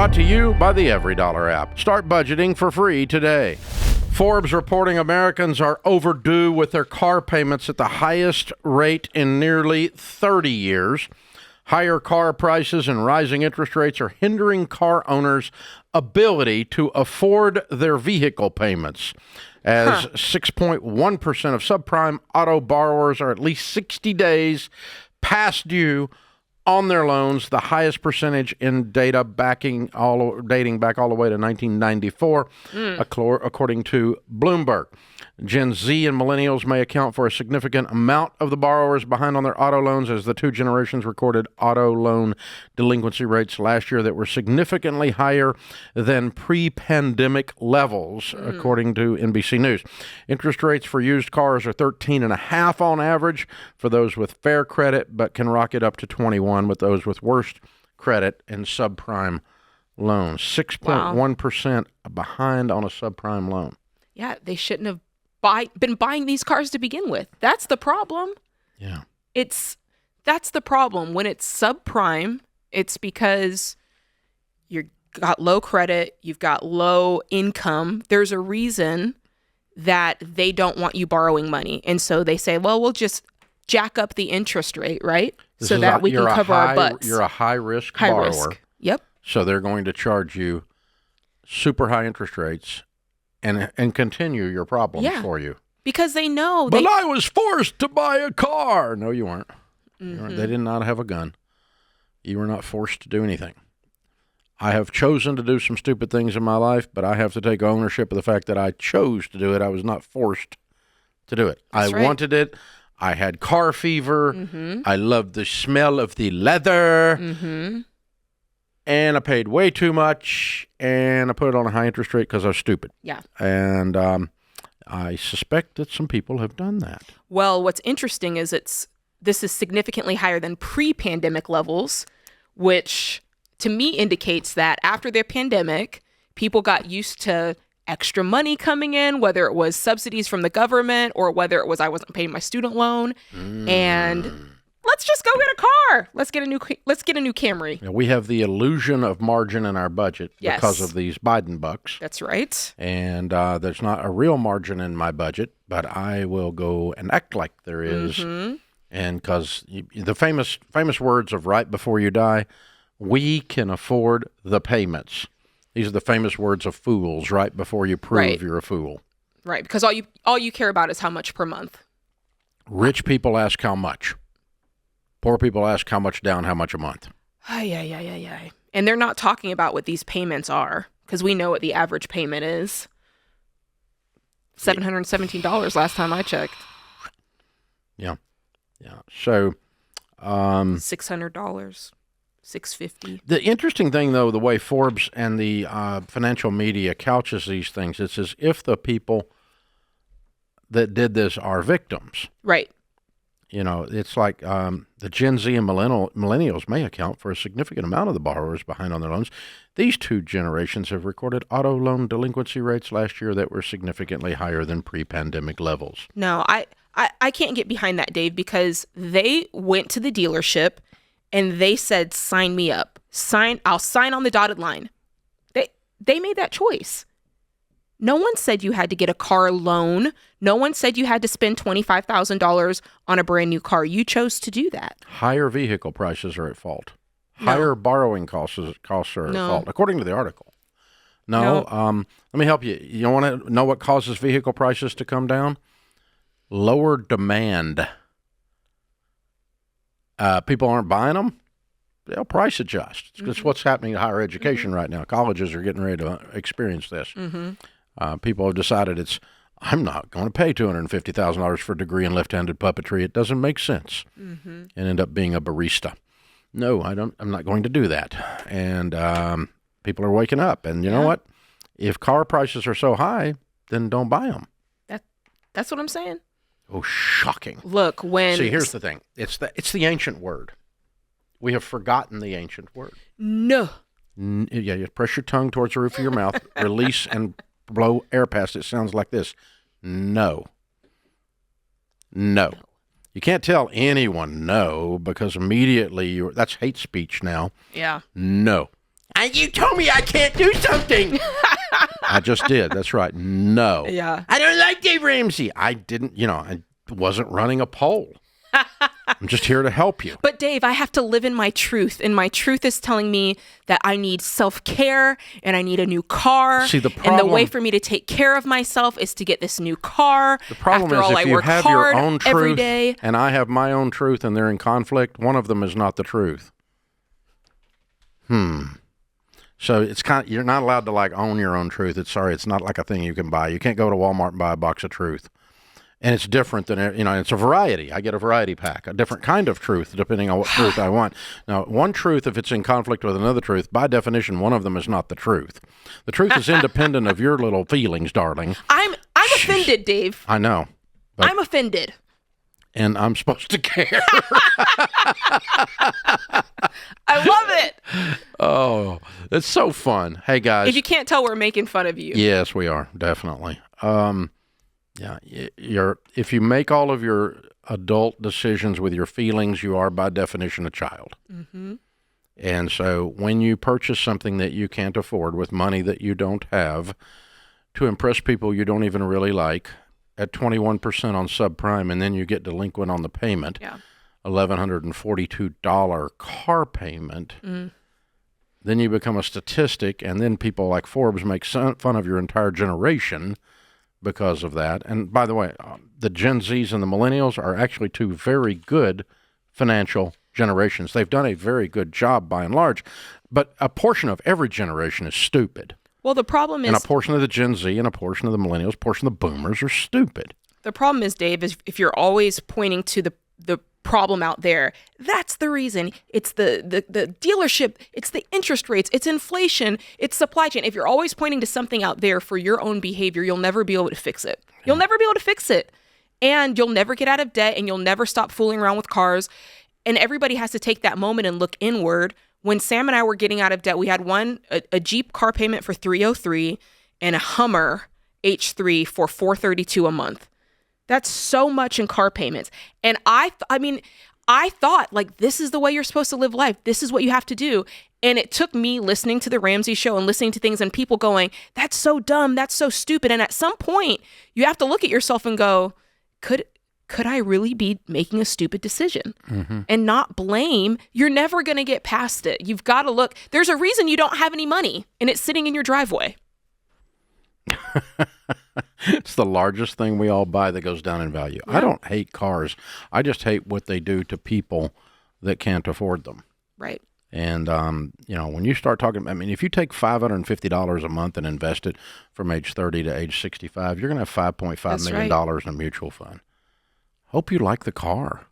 Brought to you by the EveryDollar app. Start budgeting for free today. Forbes reporting Americans are overdue with their car payments at the highest rate in nearly 30 years. Higher car prices and rising interest rates are hindering car owners' ability to afford their vehicle payments, as 6.1% of subprime auto borrowers are at least 60 days past due on their loans, the highest percentage in data dating back all the way to 1994, according to Bloomberg. Gen Z and millennials may account for a significant amount of the borrowers behind on their auto loans, as the two generations recorded auto loan delinquency rates last year that were significantly higher than pre-pandemic levels, according to NBC News. Interest rates for used cars are 13.5% on average for those with fair credit, but can rocket up to 21% with those with worst credit and subprime loans. 6.1% behind on a subprime loan. Yeah, they shouldn't have been buying these cars to begin with. That's the problem. Yeah. That's the problem. When it's subprime, it's because you've got low credit, you've got low income. There's a reason that they don't want you borrowing money. And so they say, well, we'll just jack up the interest rate, right? So that we can cover our butts. You're a high-risk borrower. Risk. Yep. So they're going to charge you super high interest rates and continue your problems for you. Because they know. But I was forced to buy a car. No, you weren't. Mm-hmm. They did not have a gun. You were not forced to do anything. I have chosen to do some stupid things in my life, but I have to take ownership of the fact that I chose to do it. I was not forced to do it. I wanted it. I had car fever. Mm-hmm. I loved the smell of the leather. Mm-hmm. And I paid way too much, and I put it on a high interest rate because I was stupid. Yeah. And I suspect that some people have done that. Well, what's interesting is this is significantly higher than pre-pandemic levels, which to me indicates that after the pandemic, people got used to extra money coming in, whether it was subsidies from the government or whether it was I wasn't paying my student loan, and let's just go get a car. Let's get a new Camry. Yeah, we have the illusion of margin in our budget because of these Biden bucks. That's right. And there's not a real margin in my budget, but I will go and act like there is. Mm-hmm. And because the famous words of right before you die, we can afford the payments. These are the famous words of fools right before you prove you're a fool. Right, because all you care about is how much per month. Rich people ask how much. Poor people ask how much down, how much a month. Yeah. And they're not talking about what these payments are, because we know what the average payment is. $717 last time I checked. Yeah. So, $600, $650. The interesting thing, though, the way Forbes and the financial media couches these things, it's as if the people that did this are victims. Right. You know, it's like the Gen Z and millennials may account for a significant amount of the borrowers behind on their loans. These two generations have recorded auto loan delinquency rates last year that were significantly higher than pre-pandemic levels. No, I can't get behind that, Dave, because they went to the dealership and they said, sign me up. I'll sign on the dotted line. They made that choice. No one said you had to get a car loan. No one said you had to spend $25,000 on a brand new car. You chose to do that. Higher vehicle prices are at fault. Higher borrowing costs are at fault, according to the article. No. Let me help you. You want to know what causes vehicle prices to come down? Lower demand. People aren't buying them. They'll price adjust. It's what's happening in higher education right now. Colleges are getting ready to experience this. People have decided I'm not going to pay $250,000 for a degree in left-handed puppetry. It doesn't make sense. And end up being a barista. No, I'm not going to do that. And people are waking up. And you know what? If car prices are so high, then don't buy them. That's what I'm saying. Oh, shocking. Look, See, here's the thing. It's the ancient word. We have forgotten the ancient word. No. Yeah, you press your tongue towards the roof of your mouth, release and blow air past it. Sounds like this. No. You can't tell anyone no, because immediately that's hate speech now. Yeah. No. And you told me I can't do something. I just did. That's right. No. Yeah. I don't like Dave Ramsey. I didn't, I wasn't running a poll. I'm just here to help you. But Dave, I have to live in my truth, and my truth is telling me that I need self-care and I need a new car. See, the problem, and the way for me to take care of myself is to get this new car. The problem After is all, if I you work have hard your own every truth day. and I have my own truth and they're in conflict, one of them is not the truth. So it's you're not allowed to own your own truth. It's not like a thing you can buy. You can't go to Walmart and buy a box of truth. And it's different than, it's a variety. I get a variety pack, a different kind of truth, depending on what truth I want. Now, one truth, if it's in conflict with another truth, by definition, one of them is not the truth. The truth is independent of your little feelings, darling. I'm offended, Dave. I know. I'm offended. And I'm supposed to care. I love it. Oh, it's so fun. Hey, guys. If you can't tell, we're making fun of you. Yes, we are. Definitely. Yeah, if you make all of your adult decisions with your feelings, you are by definition a child. Mm-hmm. And so when you purchase something that you can't afford with money that you don't have to impress people you don't even really like at 21% on subprime, and then you get delinquent on the payment, $1,142 car payment, then you become a statistic, and then people like Forbes make fun of your entire generation because of that. And by the way, the Gen Zs and the millennials are actually two very good financial generations. They've done a very good job by and large, but a portion of every generation is stupid. Well, the problem is... And a portion of the Gen Z and a portion of the millennials, a portion of the boomers are stupid. The problem is, Dave, is if you're always pointing to the problem out there, that's the reason. It's the dealership, it's the interest rates, it's inflation, it's supply chain. If you're always pointing to something out there for your own behavior, you'll never be able to fix it. You'll never be able to fix it. And you'll never get out of debt, and you'll never stop fooling around with cars. And everybody has to take that moment and look inward. When Sam and I were getting out of debt, we had a Jeep car payment for $303 and a Hummer H3 for $432 a month. That's so much in car payments. And I thought, this is the way you're supposed to live life. This is what you have to do. And it took me listening to the Ramsey show and listening to things and people going, that's so dumb, that's so stupid. And at some point, you have to look at yourself and go, could I really be making a stupid decision? Mm-hmm. And not blame. You're never going to get past it. You've got to look. There's a reason you don't have any money, and it's sitting in your driveway. It's the largest thing we all buy that goes down in value. Yeah. I don't hate cars. I just hate what they do to people that can't afford them. Right. And, when you start talking, if you take $550 a month and invest it from age 30 to age 65, you're going to have $5.5 million in a mutual fund. Hope you like the car.